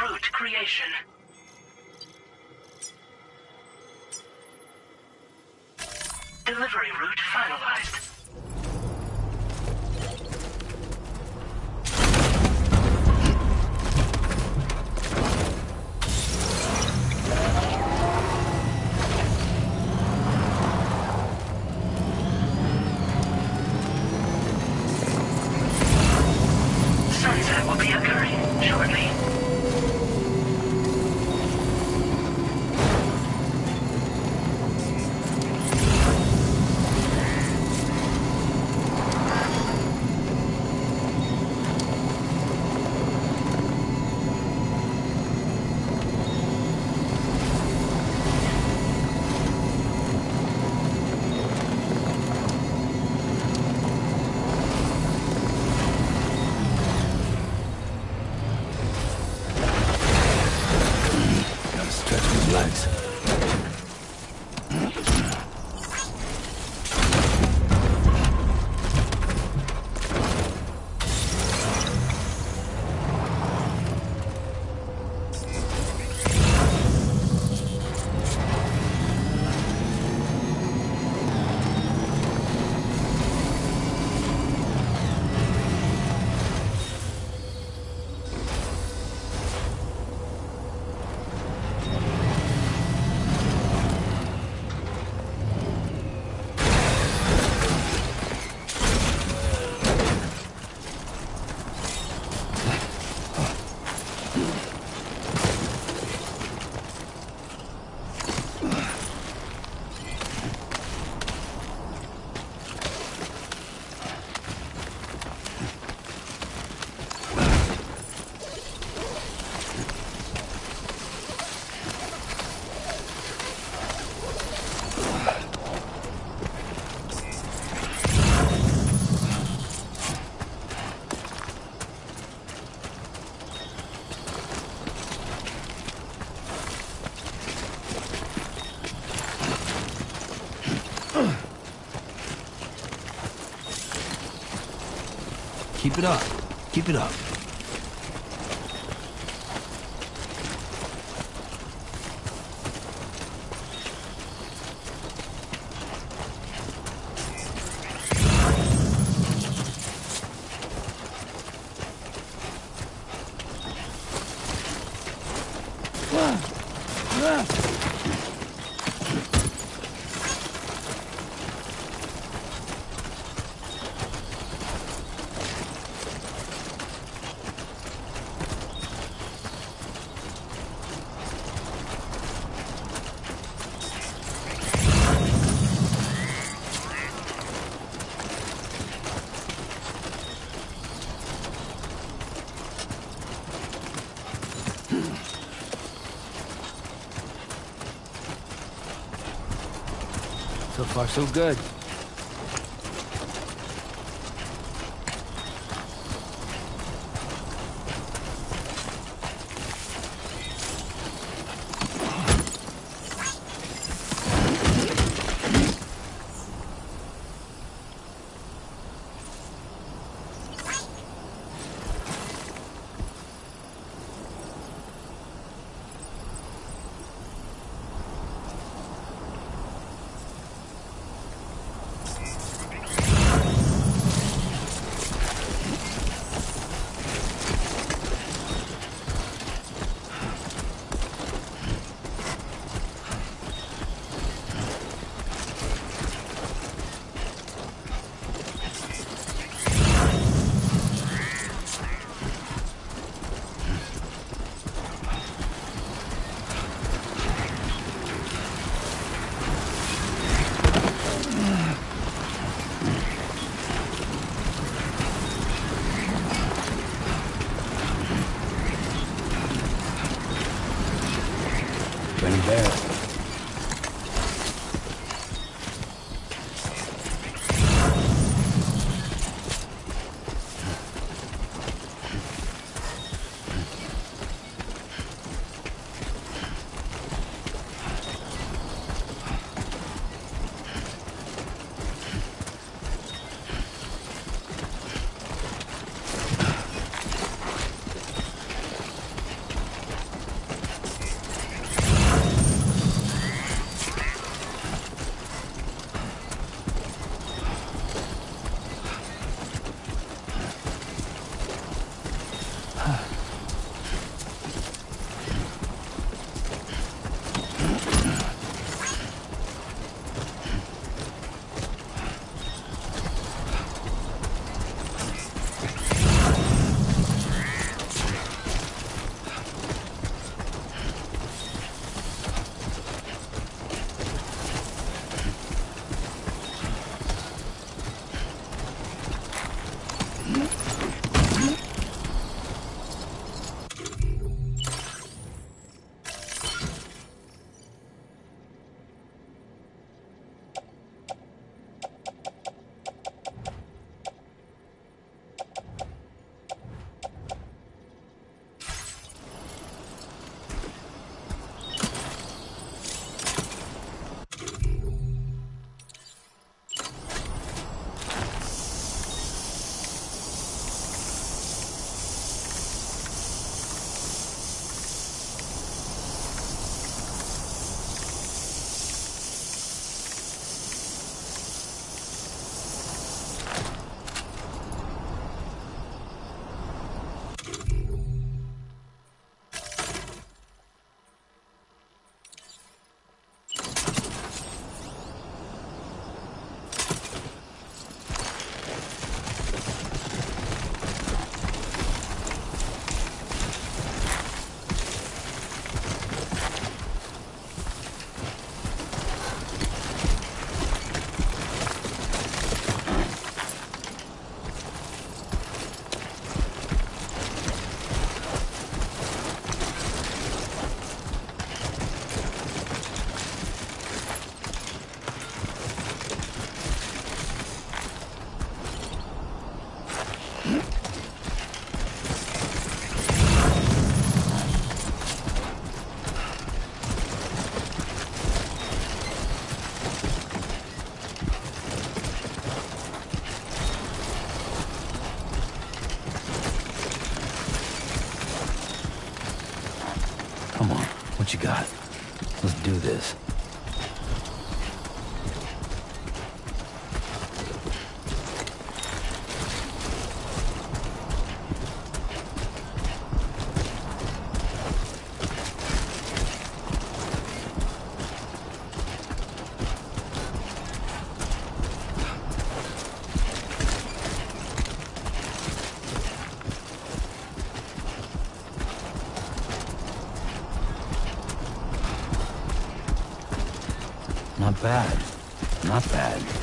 Route creation. Delivery route finalized. Sunset will be occurring shortly. Legs. Keep it up. Keep it up. So far, so good. Pretty bad. What you got? Let's do this. Not bad. Not bad.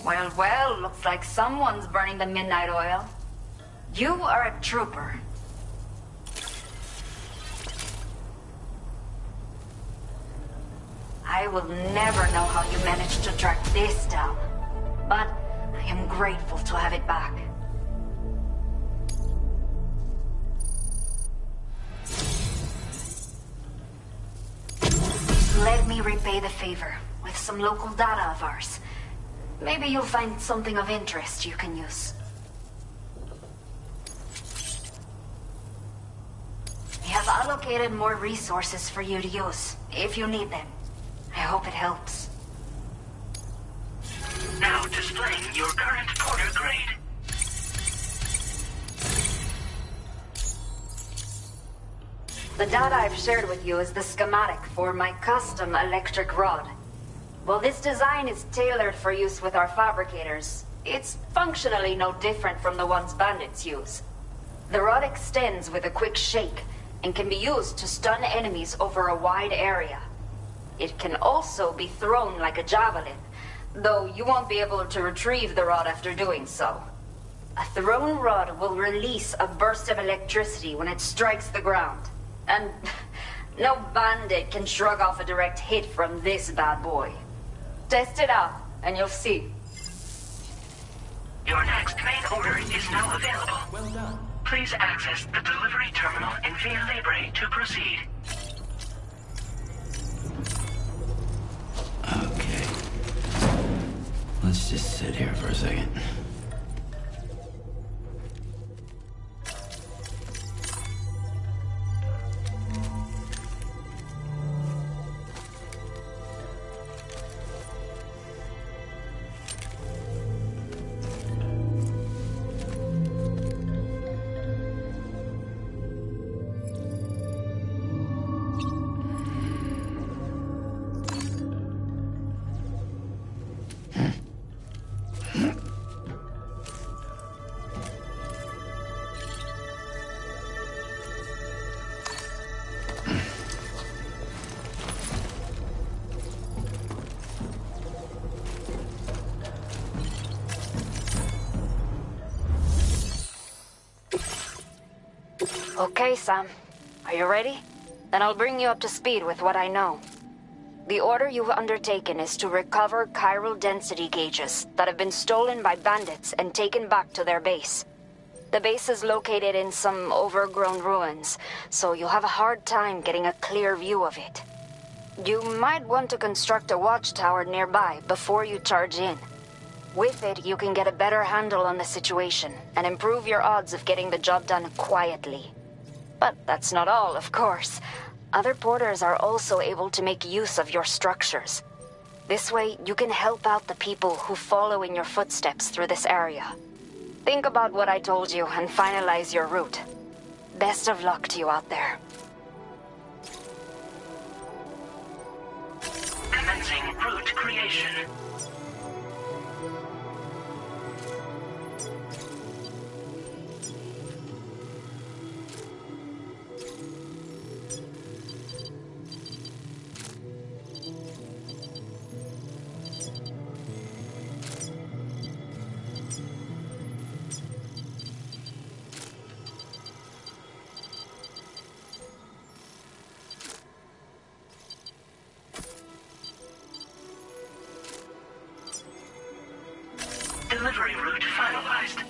Well, well, looks like someone's burning the midnight oil. You are a trooper. I will never know how you managed to track this down, but I am grateful to have it back. Let me repay the favor with some local data of ours. Maybe you'll find something of interest you can use. We have allocated more resources for you to use, if you need them. I hope it helps. Now displaying your current porter grade. The data I've shared with you is the schematic for my custom electric rod. While this design is tailored for use with our fabricators, it's functionally no different from the ones bandits use. The rod extends with a quick shake and can be used to stun enemies over a wide area. It can also be thrown like a javelin, though you won't be able to retrieve the rod after doing so. A thrown rod will release a burst of electricity when it strikes the ground. And no bandit can shrug off a direct hit from this bad boy. Test it out, and you'll see. Your next main order is now available. Well done. Please access the delivery terminal in Via Libre to proceed. Okay. Let's just sit here for a second. Okay, Sam. Are you ready? Then I'll bring you up to speed with what I know. The order you've undertaken is to recover chiral density gauges that have been stolen by bandits and taken back to their base. The base is located in some overgrown ruins, so you'll have a hard time getting a clear view of it. You might want to construct a watchtower nearby before you charge in. With it, you can get a better handle on the situation and improve your odds of getting the job done quietly. But that's not all, of course. Other porters are also able to make use of your structures. This way, you can help out the people who follow in your footsteps through this area. Think about what I told you and finalize your route. Best of luck to you out there. Commencing route creation. Delivery route finalized.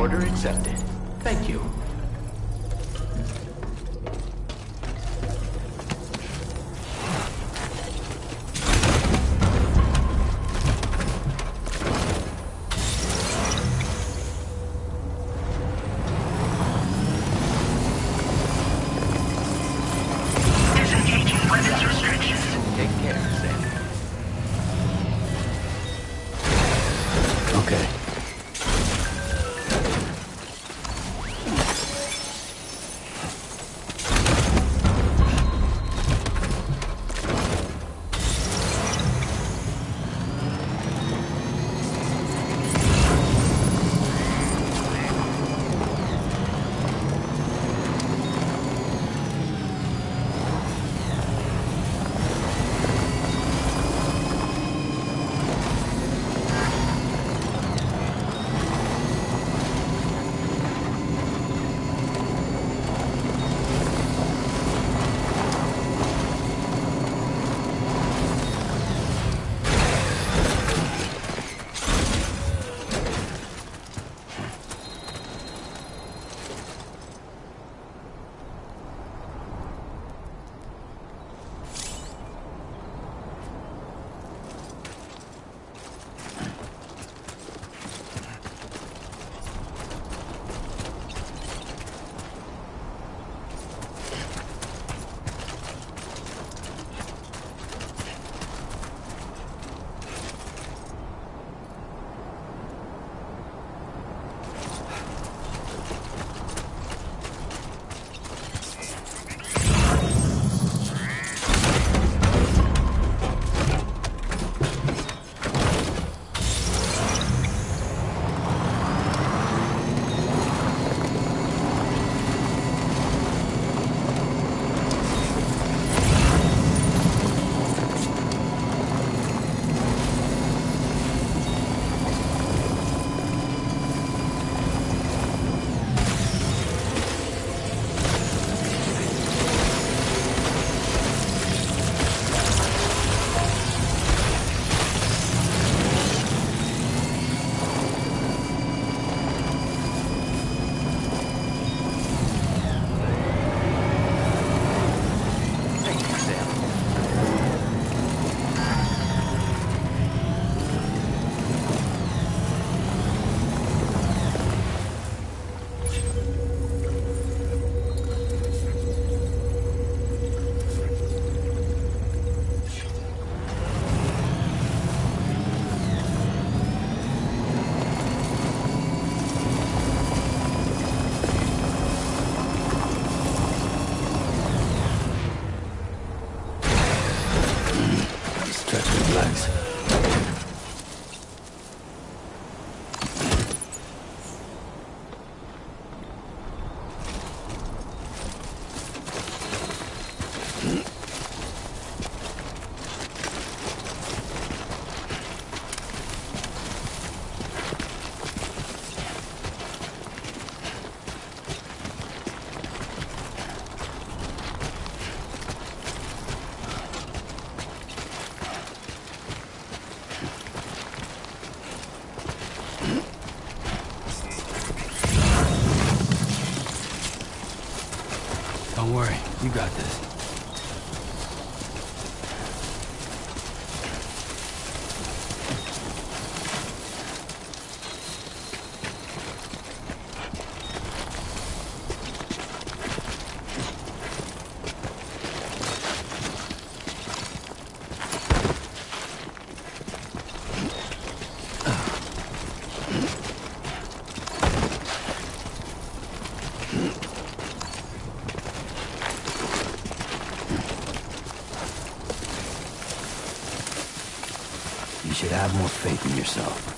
Order accepted. Thank you. Disengaging weapons restrictions. Take care, Sam. Okay. Don't worry, you got this. You should have more faith in yourself.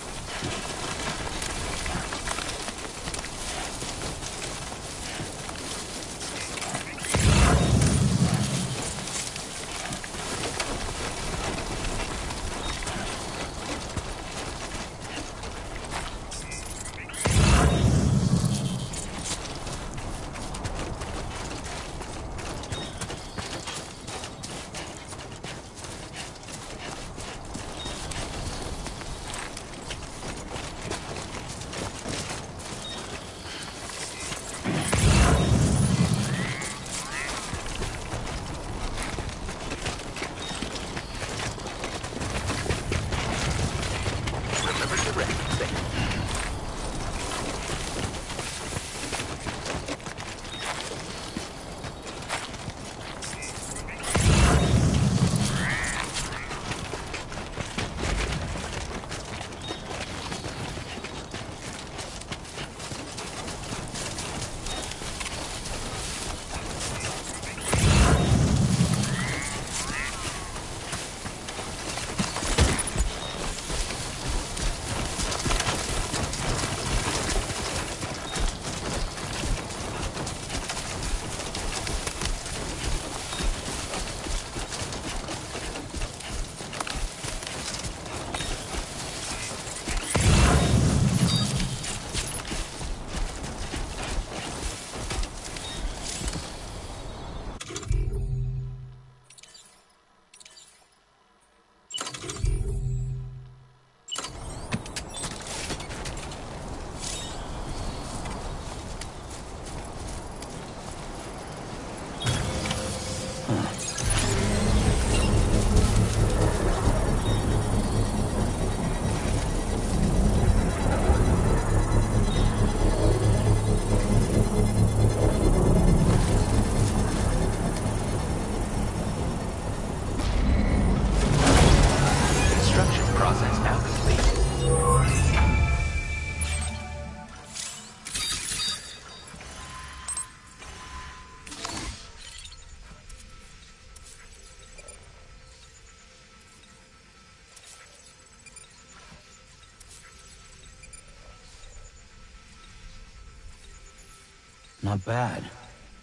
Not bad.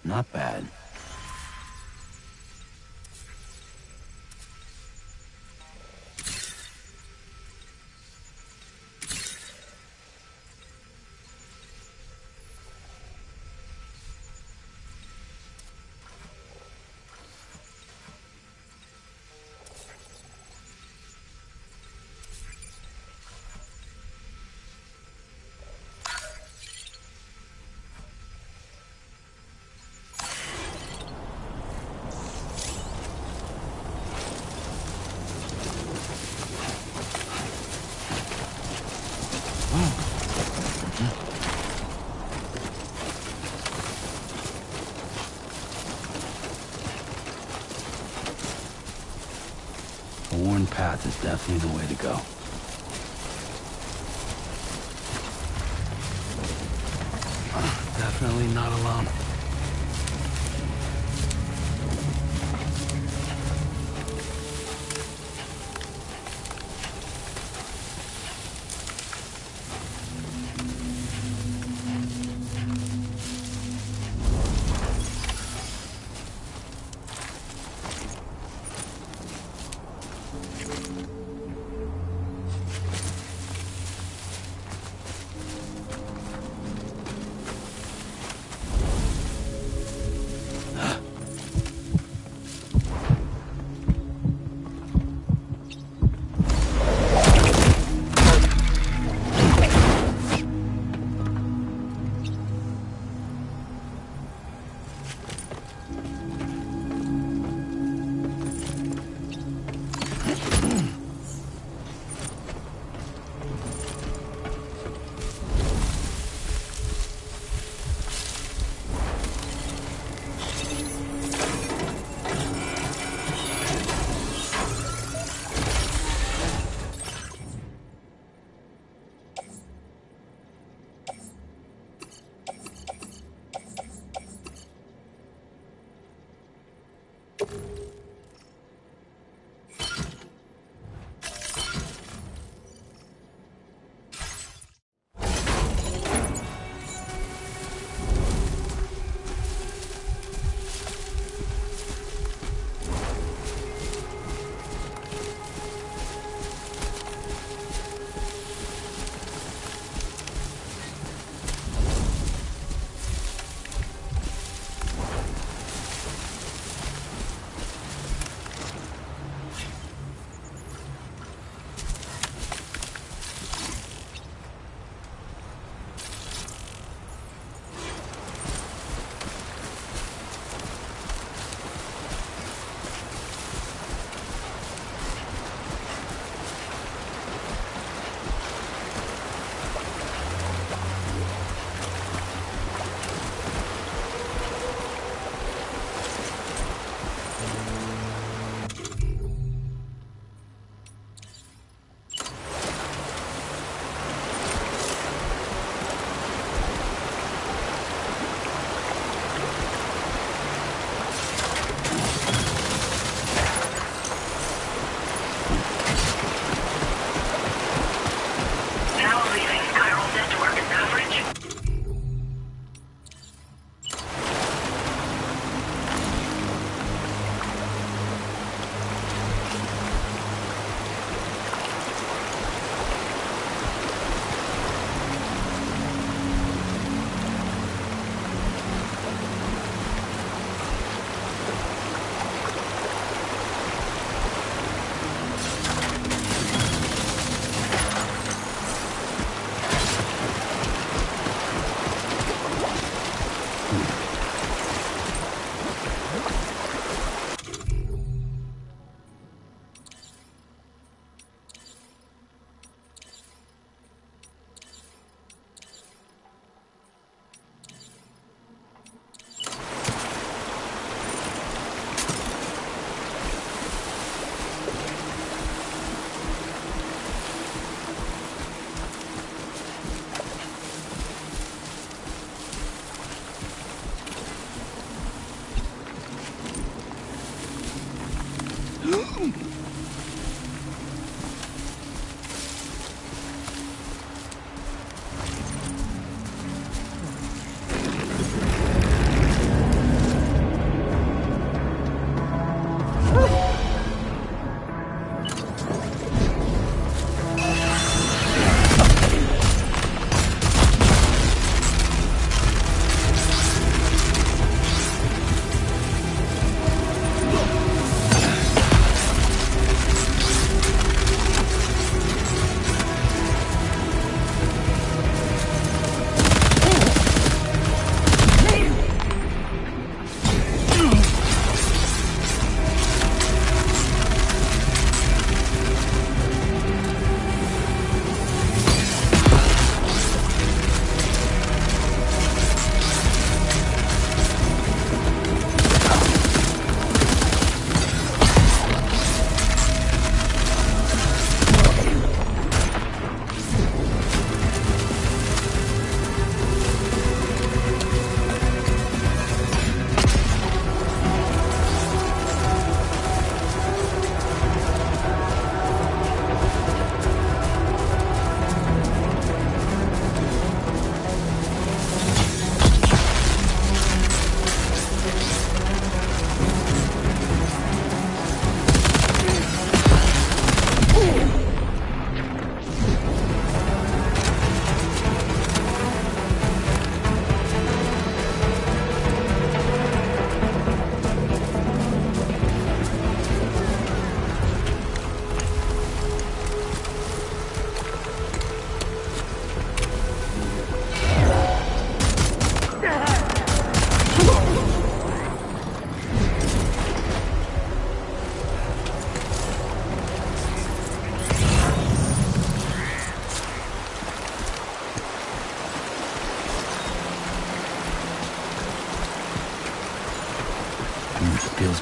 Not bad. The worn path is definitely the way to go. Definitely not alone.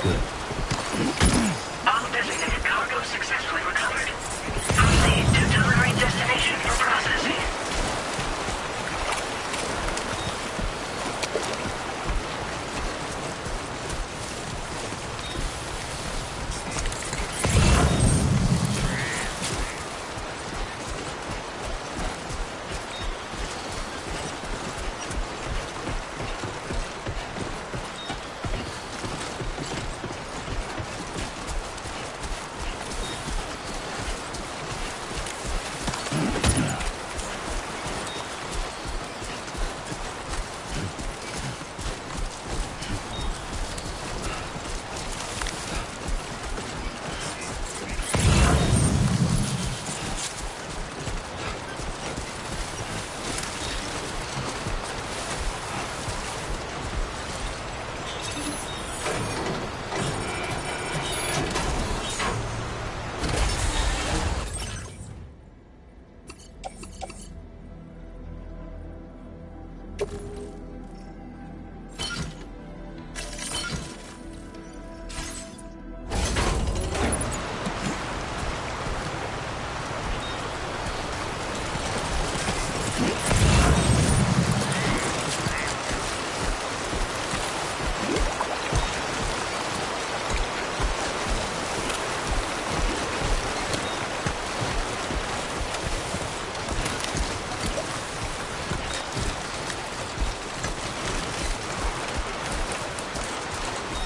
good. All designated cargo successfully recovered. Proceed to delivery destination for processing.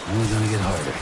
Only gonna get harder.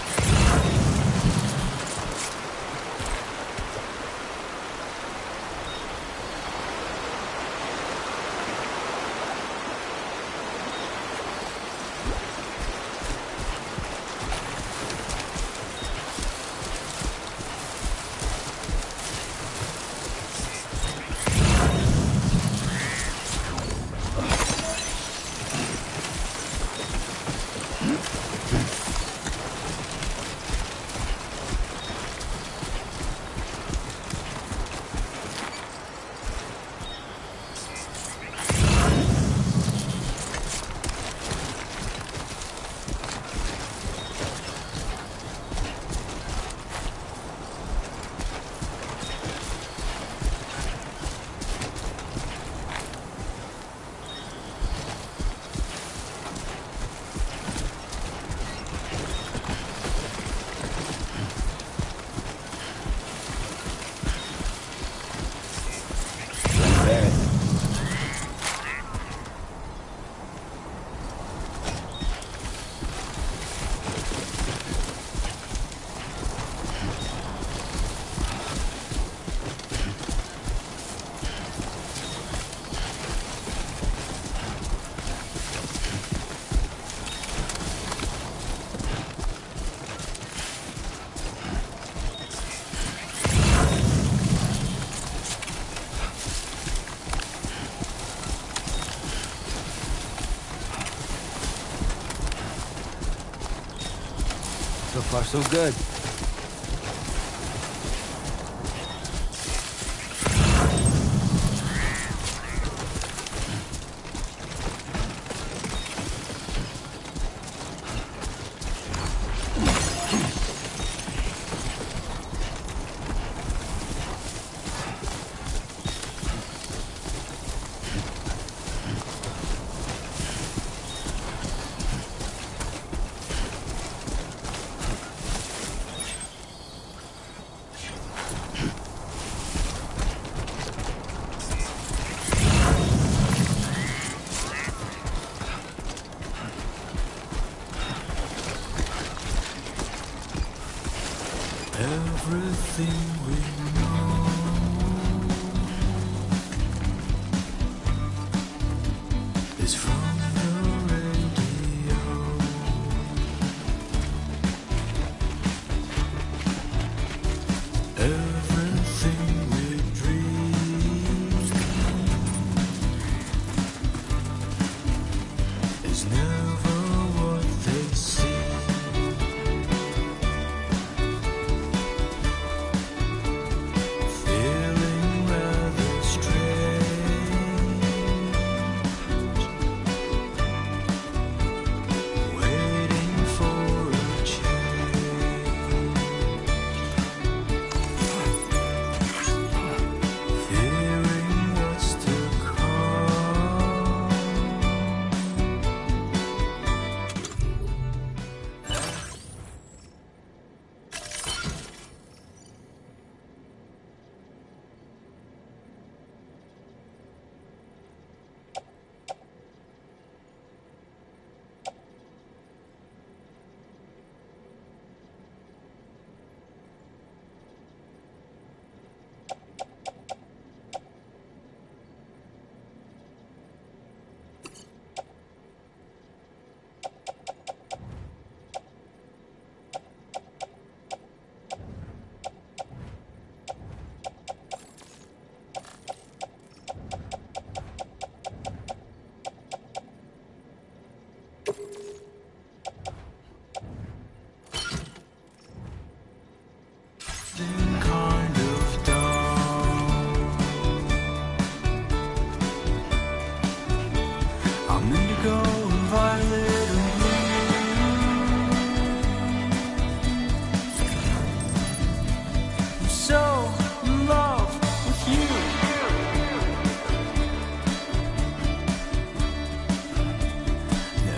So far, so good.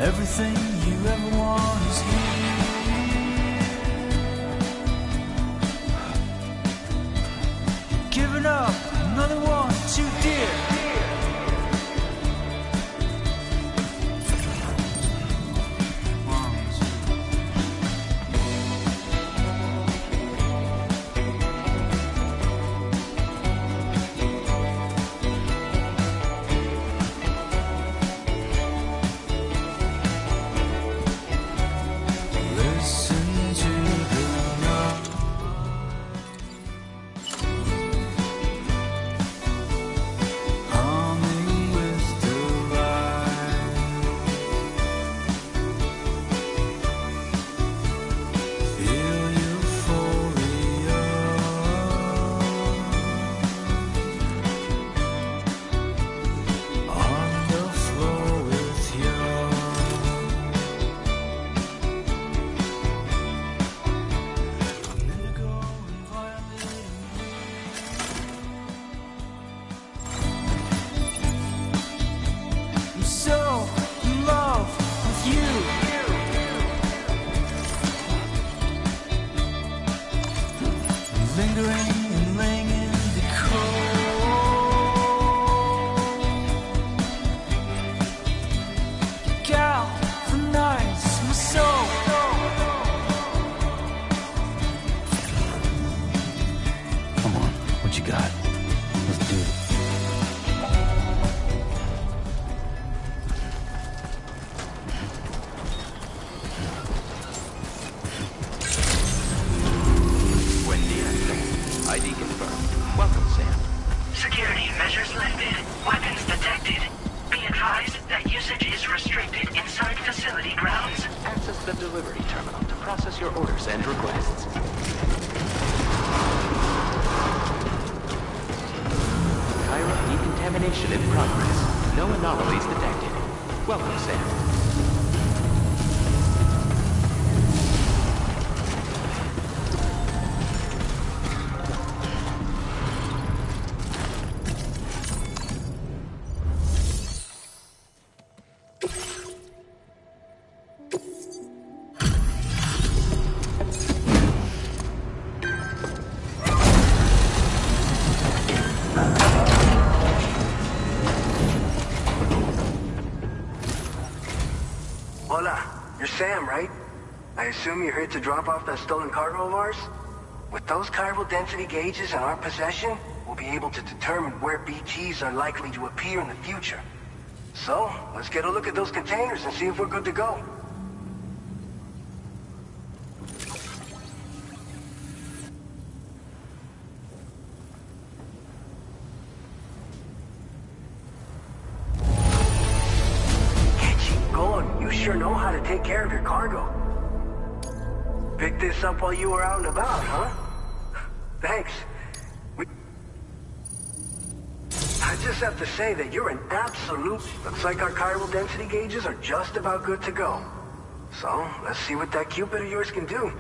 Everything you ever want is here. Giving up, another one too dear. Sam, right? I assume you're here to drop off that stolen cargo of ours? With those chiral density gauges in our possession, we'll be able to determine where BTs are likely to appear in the future. So, let's get a look at those containers and see if we're good to go. Sure know how to take care of your cargo. Picked this up while you were out and about, huh? Thanks. I just have to say that you're an absolute... Looks like our chiral density gauges are just about good to go. So, let's see what that Cupid of yours can do.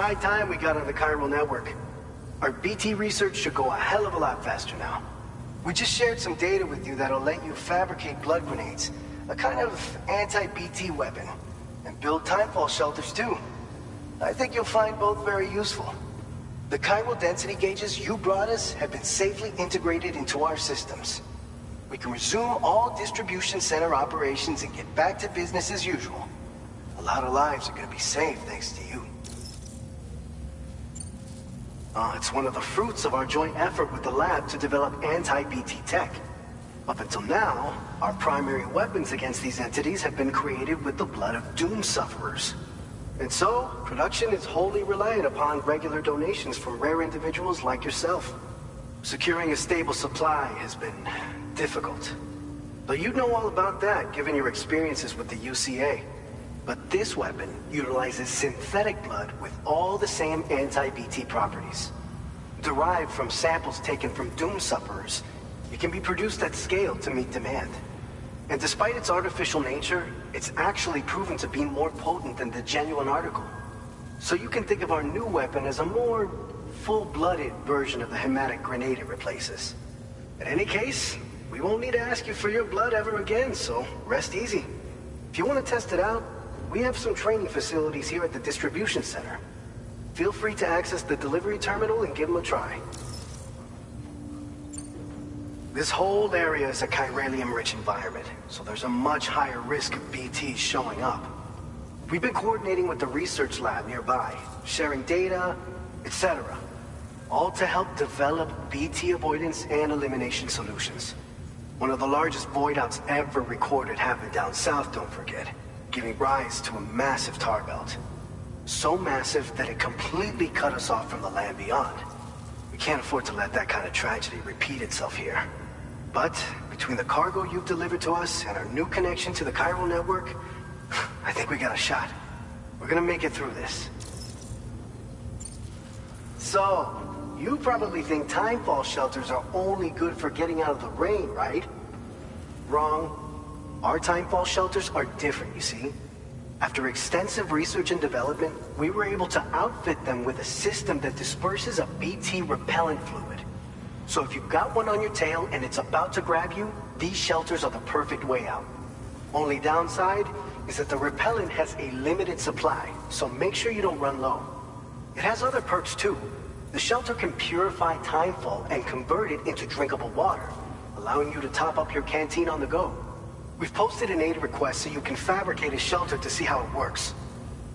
High time we got on the chiral network. Our BT research should go a hell of a lot faster now. We just shared some data with you that'll let you fabricate blood grenades, a kind of anti-BT weapon, and build timefall shelters too. I think you'll find both very useful. The chiral density gauges you brought us have been safely integrated into our systems. We can resume all distribution center operations and get back to business as usual. A lot of lives are gonna be saved thanks to you. It's one of the fruits of our joint effort with the lab to develop anti-BT tech. Up until now, our primary weapons against these entities have been created with the blood of doom sufferers. And so, production is wholly reliant upon regular donations from rare individuals like yourself. Securing a stable supply has been difficult. But you'd know all about that, given your experiences with the UCA. But this weapon utilizes synthetic blood with all the same anti-BT properties. Derived from samples taken from doom sufferers, it can be produced at scale to meet demand. And despite its artificial nature, it's actually proven to be more potent than the genuine article. So you can think of our new weapon as a more full-blooded version of the hematic grenade it replaces. In any case, we won't need to ask you for your blood ever again, so rest easy. If you want to test it out, we have some training facilities here at the distribution center. Feel free to access the delivery terminal and give them a try. This whole area is a chiralium-rich environment, so there's a much higher risk of BTs showing up. We've been coordinating with the research lab nearby, sharing data, etc. All to help develop BT avoidance and elimination solutions. One of the largest void outs ever recorded happened down south, don't forget, giving rise to a massive tar belt. So massive that it completely cut us off from the land beyond. We can't afford to let that kind of tragedy repeat itself here. But between the cargo you've delivered to us and our new connection to the chiral network, I think we got a shot. We're gonna make it through this. So, you probably think timefall shelters are only good for getting out of the rain, right? Wrong. Our timefall shelters are different, you see. After extensive research and development, we were able to outfit them with a system that disperses a BT repellent fluid. So if you've got one on your tail and it's about to grab you, these shelters are the perfect way out. Only downside is that the repellent has a limited supply, so make sure you don't run low. It has other perks too. The shelter can purify timefall and convert it into drinkable water, allowing you to top up your canteen on the go. We've posted an aid request so you can fabricate a shelter to see how it works.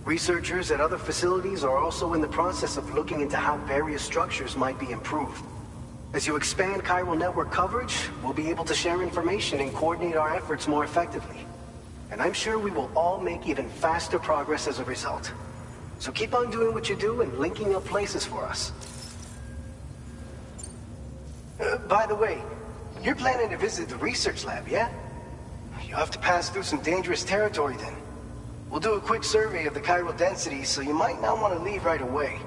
Researchers at other facilities are also in the process of looking into how various structures might be improved. As you expand chiral network coverage, we'll be able to share information and coordinate our efforts more effectively. And I'm sure we will all make even faster progress as a result. So keep on doing what you do and linking up places for us. By the way, you're planning to visit the research lab, yeah? You'll have to pass through some dangerous territory then. We'll do a quick survey of the chiral density, so you might not want to leave right away.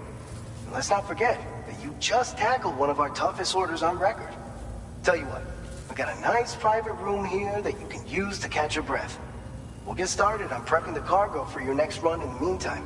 And let's not forget that you just tackled one of our toughest orders on record. Tell you what, we got a nice private room here that you can use to catch your breath. We'll get started on prepping the cargo for your next run in the meantime.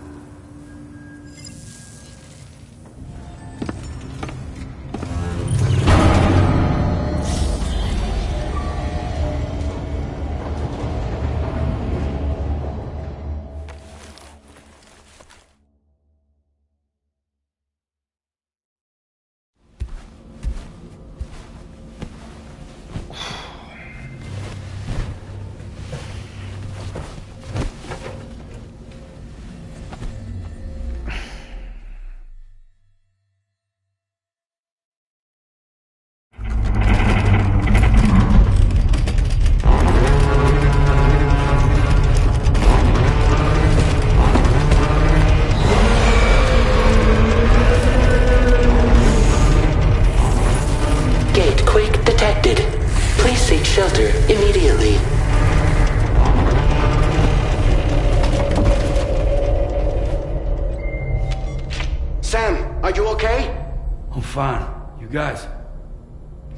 Guys.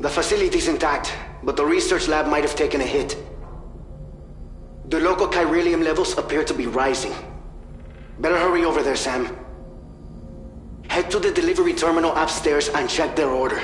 The facility's intact, but the research lab might have taken a hit. The local chiralium levels appear to be rising. Better hurry over there, Sam. Head to the delivery terminal upstairs and check their order.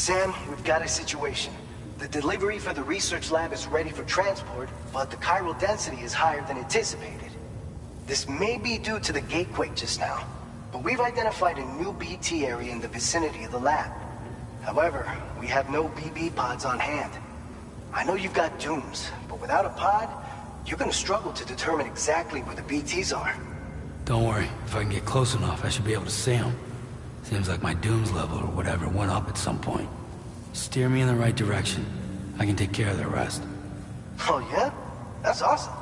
Sam, we've got a situation. The delivery for the research lab is ready for transport, but the chiral density is higher than anticipated. This may be due to the gatequake just now, but we've identified a new BT area in the vicinity of the lab. However, we have no BB pods on hand. I know you've got dooms, but without a pod, you're gonna struggle to determine exactly where the BTs are. Don't worry. If I can get close enough, I should be able to see them. Seems like my dooms level or whatever went up at some point. Steer me in the right direction. I can take care of the rest. Oh yeah? That's awesome.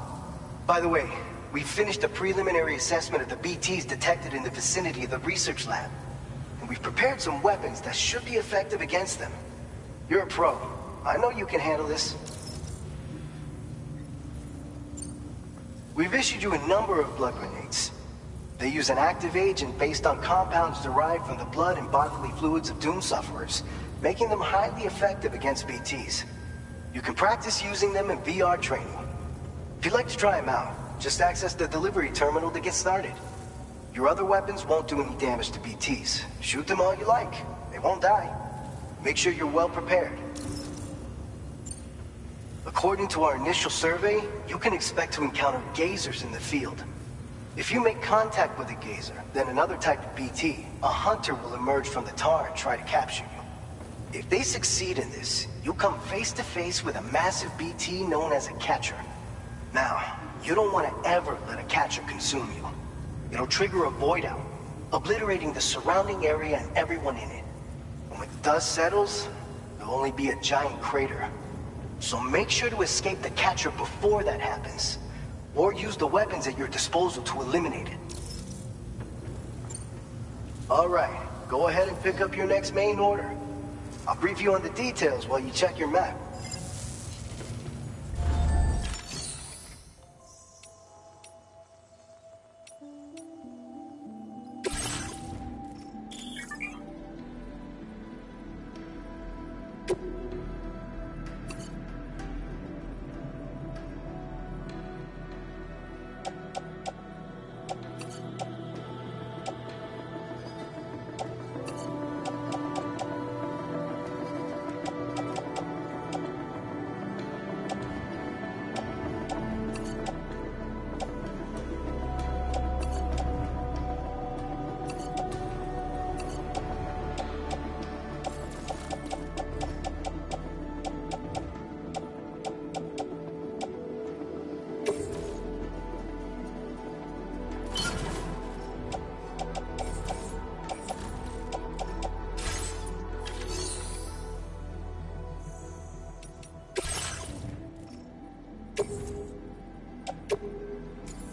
By the way, we finished a preliminary assessment of the BTs detected in the vicinity of the research lab. And we've prepared some weapons that should be effective against them. You're a pro. I know you can handle this. We've issued you a number of blood grenades. They use an active agent based on compounds derived from the blood and bodily fluids of doom sufferers, making them highly effective against BTs. You can practice using them in VR training. If you'd like to try them out, just access the delivery terminal to get started. Your other weapons won't do any damage to BTs. Shoot them all you like. They won't die. Make sure you're well prepared. According to our initial survey, you can expect to encounter gazers in the field. If you make contact with a gazer, then another type of BT, a hunter will emerge from the tar and try to capture you. If they succeed in this, you'll come face to face with a massive BT known as a catcher. Now, you don't want to ever let a catcher consume you. It'll trigger a void out, obliterating the surrounding area and everyone in it. And when the dust settles, there'll only be a giant crater. So make sure to escape the catcher before that happens, or use the weapons at your disposal to eliminate it. All right, go ahead and pick up your next main order. I'll brief you on the details while you check your map.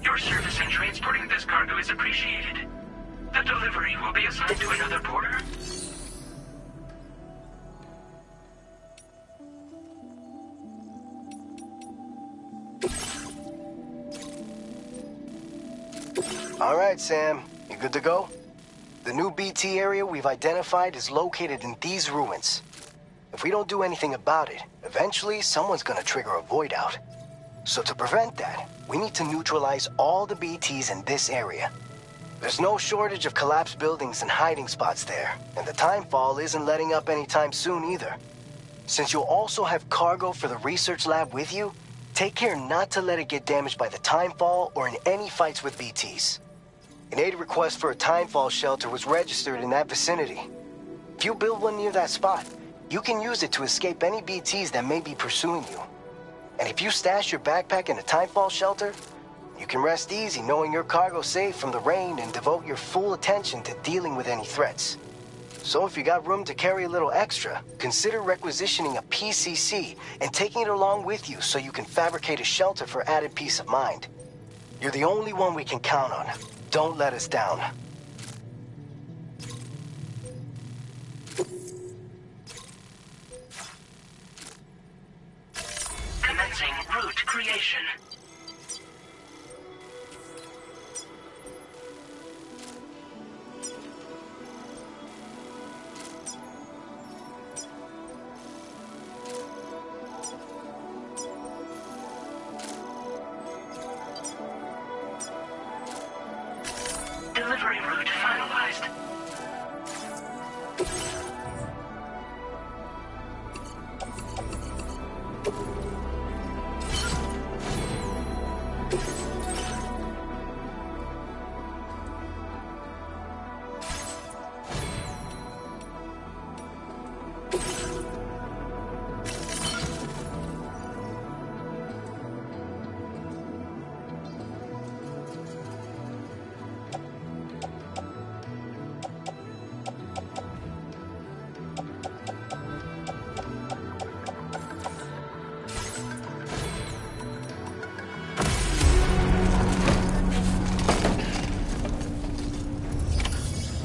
Your service in transporting this cargo is appreciated. The delivery will be assigned to another porter. All right, Sam. You good to go? The new BT area we've identified is located in these ruins. If we don't do anything about it, eventually someone's gonna trigger a void out. So to prevent that, we need to neutralize all the BTs in this area. There's no shortage of collapsed buildings and hiding spots there, and the timefall isn't letting up anytime soon either. Since you'll also have cargo for the research lab with you, take care not to let it get damaged by the timefall or in any fights with BTs. An aid request for a timefall shelter was registered in that vicinity. If you build one near that spot, you can use it to escape any BTs that may be pursuing you. And if you stash your backpack in a timefall shelter, you can rest easy knowing your cargo's safe from the rain and devote your full attention to dealing with any threats. So if you got room to carry a little extra, consider requisitioning a PCC and taking it along with you so you can fabricate a shelter for added peace of mind. You're the only one we can count on. Don't let us down. Commencing route creation. Delivery route finalized.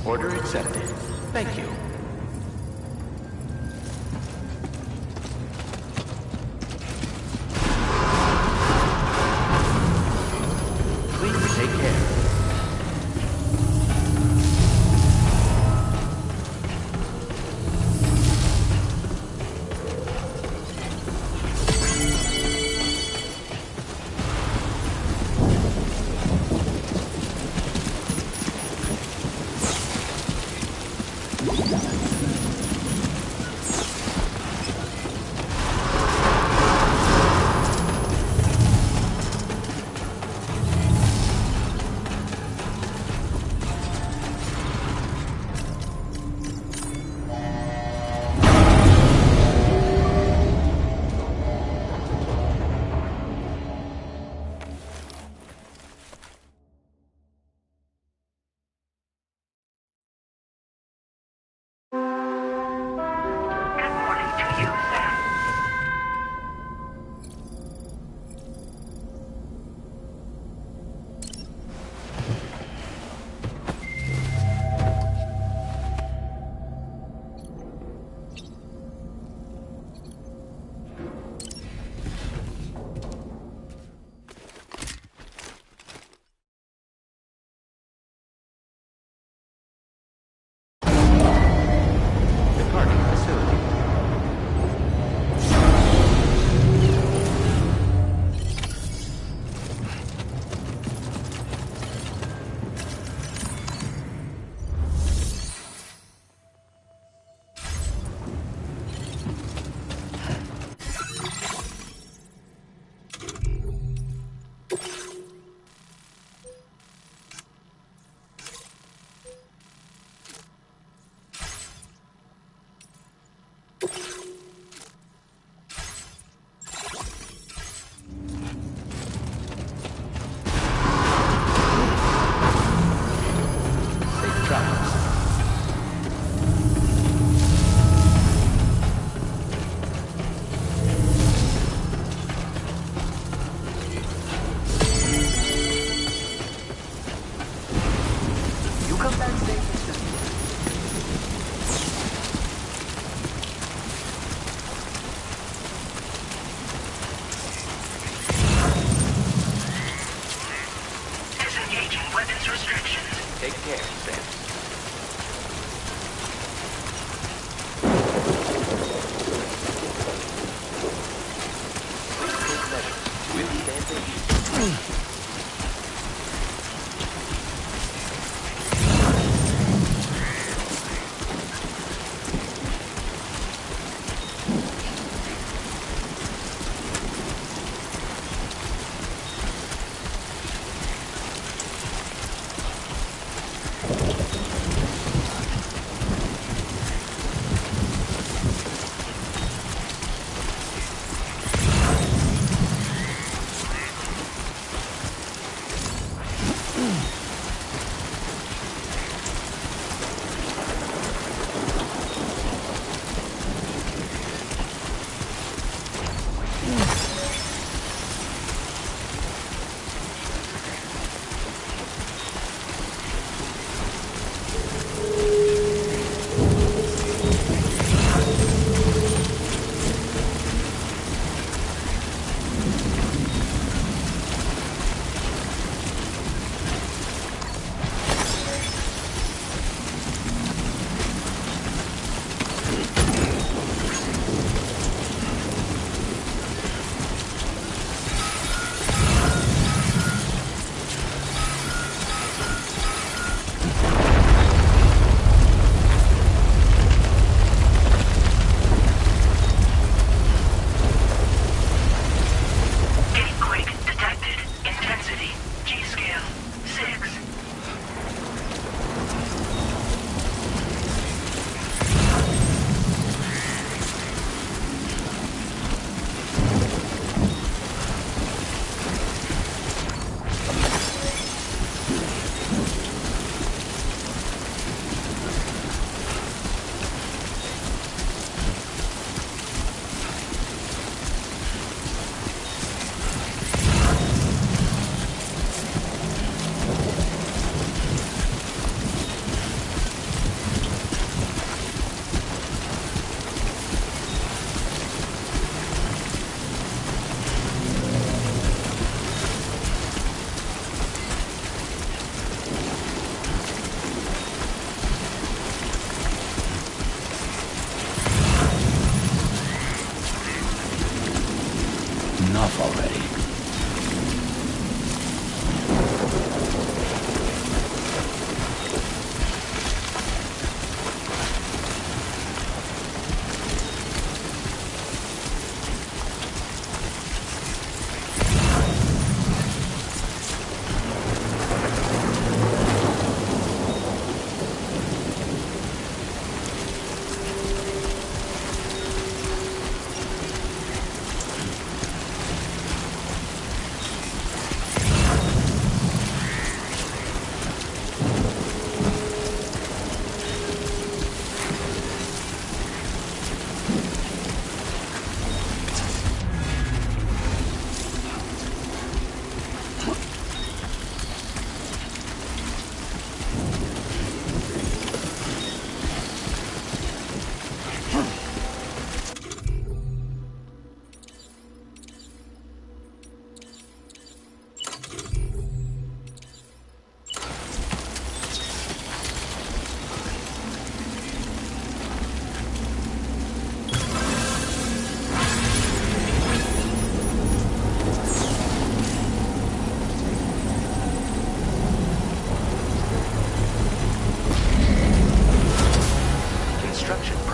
Order accepted. Thank you. Please take care.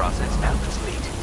process now complete.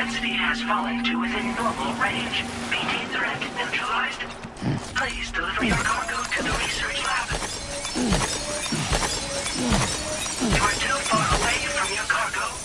density has fallen to within normal range. BT threat neutralized. Please deliver your cargo to the research lab. You are too far away from your cargo.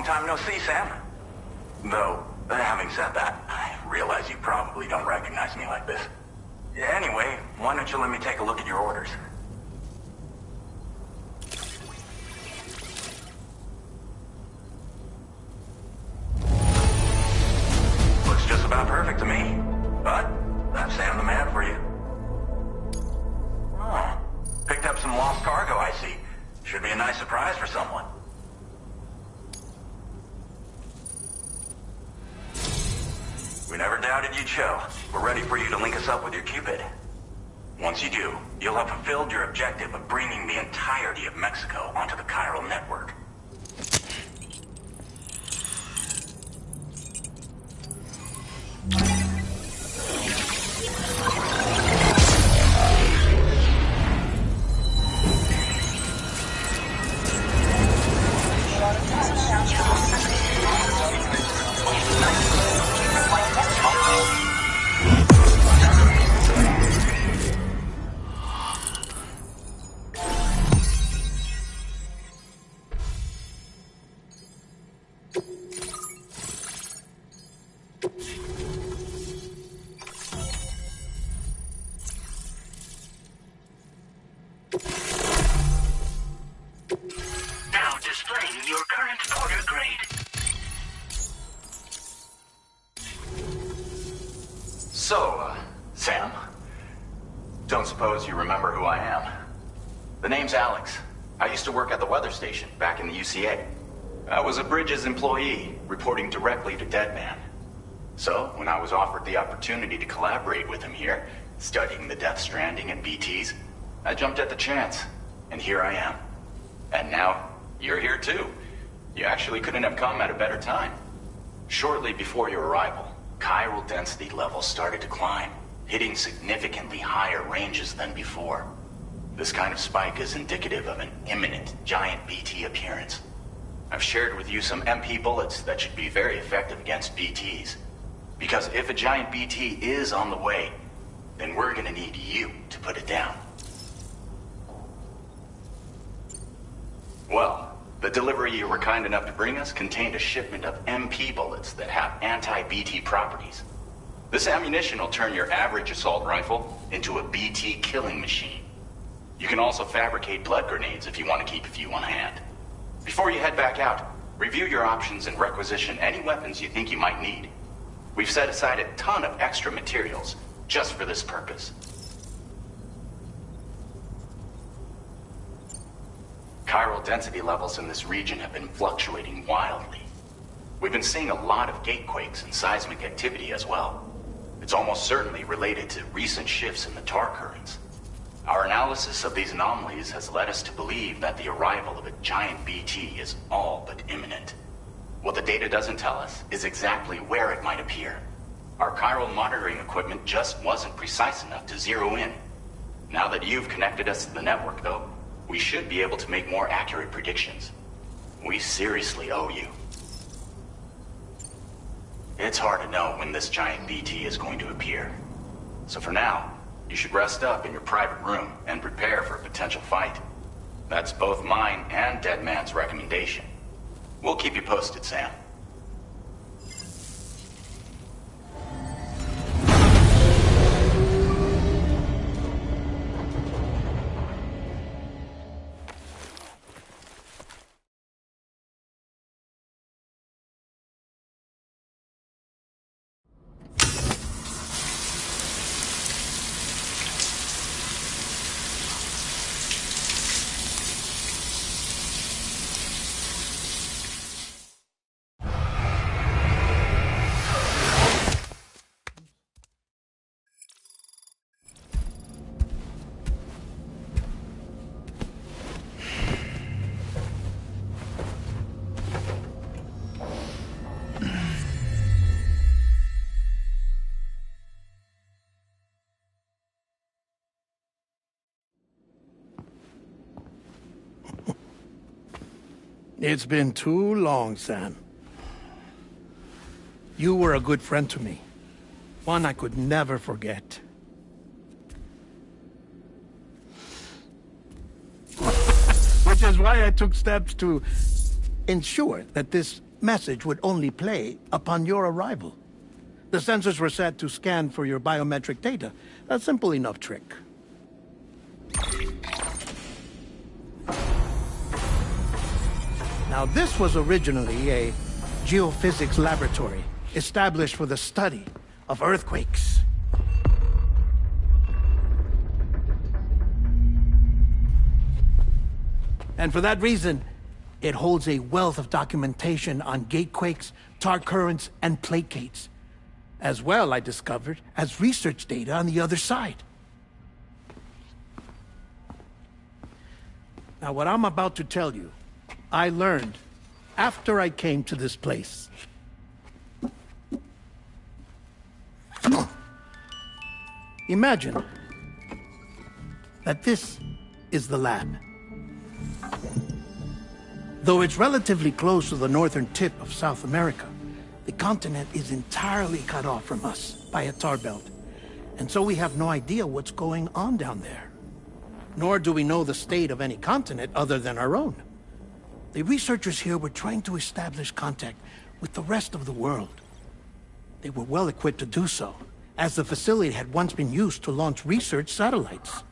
Time no see, Sam. Though, having said that, I realize you probably don't recognize me like this. Anyway, why don't you let me take a look at your orders? Looks just about perfect to me. But, that's Sam the man for you. Oh, picked up some lost cargo, I see. Should be a nice surprise for someone. We never doubted you'd show. We're ready for you to link us up with your Cupid. Once you do, you'll have fulfilled your objective of bringing the entirety of Mexico onto the chiral network. So, Sam, don't suppose you remember who I am? The name's Alex. I used to work at the weather station back in the UCA. I was a Bridges employee, reporting directly to Deadman. So, when I was offered the opportunity to collaborate with him here, studying the Death Stranding and BTs, I jumped at the chance, and here I am. And now, you're here too. You actually couldn't have come at a better time. Shortly before your arrival, chiral density levels started to climb, hitting significantly higher ranges than before. This kind of spike is indicative of an imminent giant BT appearance. I've shared with you some MP bullets that should be very effective against BTs. Because if a giant BT is on the way, then we're gonna need you to put it down. Well, the delivery you were kind enough to bring us contained a shipment of MP bullets that have anti-BT properties. This ammunition will turn your average assault rifle into a BT killing machine. You can also fabricate blood grenades if you want to keep a few on hand. Before you head back out, review your options and requisition any weapons you think you might need. We've set aside a ton of extra materials just for this purpose. Chiral density levels in this region have been fluctuating wildly. We've been seeing a lot of gatequakes and seismic activity as well. It's almost certainly related to recent shifts in the tar currents. Our analysis of these anomalies has led us to believe that the arrival of a giant BT is all but imminent. What the data doesn't tell us is exactly where it might appear. Our chiral monitoring equipment just wasn't precise enough to zero in. Now that you've connected us to the network, though, we should be able to make more accurate predictions. We seriously owe you. It's hard to know when this giant BT is going to appear. So for now, you should rest up in your private room and prepare for a potential fight. That's both mine and Deadman's recommendation. We'll keep you posted, Sam. It's been too long, Sam. You were a good friend to me. One I could never forget. Which is why I took steps to ensure that this message would only play upon your arrival. The sensors were set to scan for your biometric data. A simple enough trick. Now, this was originally a geophysics laboratory established for the study of earthquakes. And for that reason, it holds a wealth of documentation on gatequakes, tar currents, and placates. As well, I discovered, as research data on the other side. Now, what I'm about to tell you, I learned after I came to this place. Imagine that this is the lab. Though it's relatively close to the northern tip of South America, the continent is entirely cut off from us by a tar belt. And so we have no idea what's going on down there. Nor do we know the state of any continent other than our own. The researchers here were trying to establish contact with the rest of the world. They were well equipped to do so, as the facility had once been used to launch research satellites.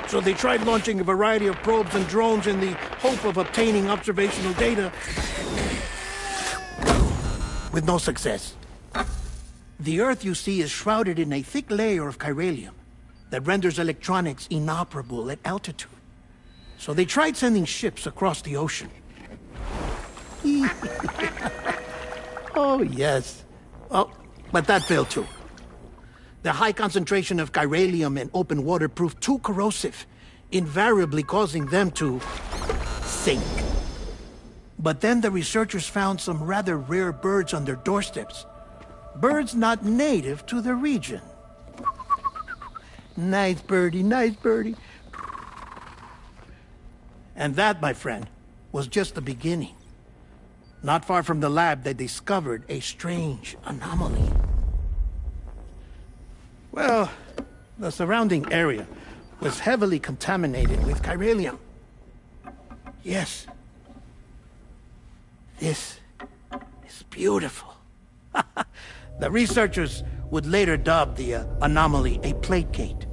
So they tried launching a variety of probes and drones in the hope of obtaining observational data, with no success. The Earth, you see, is shrouded in a thick layer of chiralium that renders electronics inoperable at altitude. So they tried sending ships across the ocean. Oh, yes. Oh, but that failed too. The high concentration of chiralium in open water proved too corrosive, invariably causing them to sink. But then the researchers found some rather rare birds on their doorsteps. Birds not native to the region. Nice birdie, nice birdie. And that, my friend, was just the beginning. Not far from the lab, they discovered a strange anomaly. Well, the surrounding area was heavily contaminated with chiralium. Yes. This is beautiful. The researchers would later dub the anomaly a plate gate.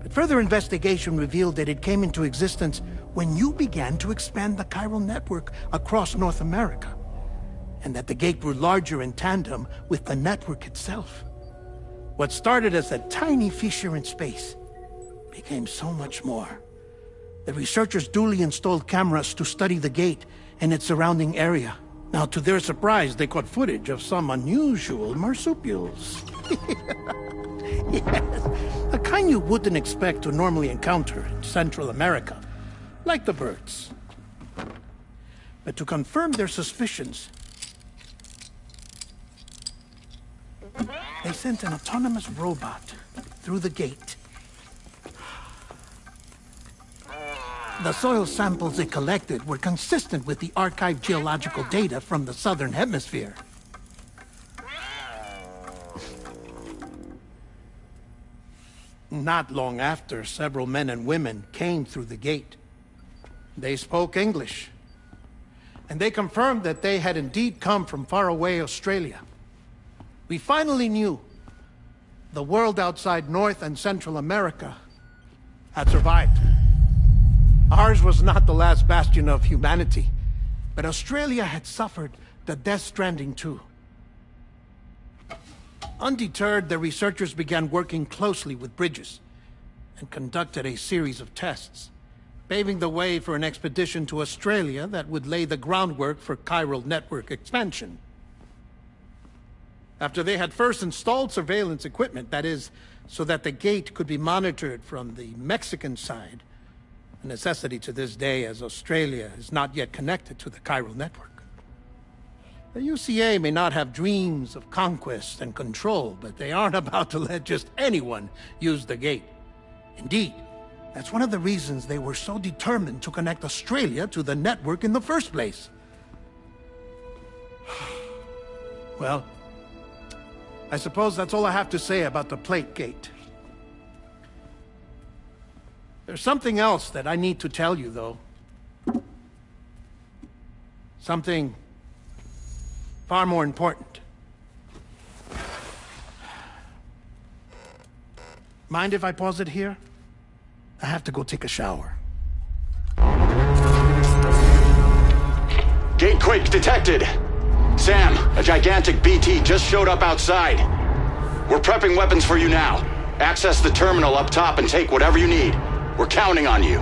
But further investigation revealed that it came into existence when you began to expand the chiral network across North America, and that the gate grew larger in tandem with the network itself. What started as a tiny fissure in space became so much more. The researchers duly installed cameras to study the gate and its surrounding area. Now, to their surprise, they caught footage of some unusual marsupials. Yes, a kind you wouldn't expect to normally encounter in Central America, like the birds. But to confirm their suspicions, they sent an autonomous robot through the gate. The soil samples it collected were consistent with the archived geological data from the southern hemisphere. Not long after, several men and women came through the gate. They spoke English, and they confirmed that they had indeed come from faraway Australia. We finally knew the world outside North and Central America had survived. Ours was not the last bastion of humanity, but Australia had suffered the death stranding too. Undeterred, the researchers began working closely with Bridges and conducted a series of tests, paving the way for an expedition to Australia that would lay the groundwork for chiral network expansion. After they had first installed surveillance equipment, that is, so that the gate could be monitored from the Mexican side, a necessity to this day as Australia is not yet connected to the chiral network. The UCA may not have dreams of conquest and control, but they aren't about to let just anyone use the gate. Indeed, that's one of the reasons they were so determined to connect Australia to the network in the first place. Well, I suppose that's all I have to say about the plate gate. There's something else that I need to tell you, though. Something far more important. Mind if I pause it here? I have to go take a shower. Gate quake detected. Sam, a gigantic BT just showed up outside. We're prepping weapons for you now. Access the terminal up top and take whatever you need. We're counting on you.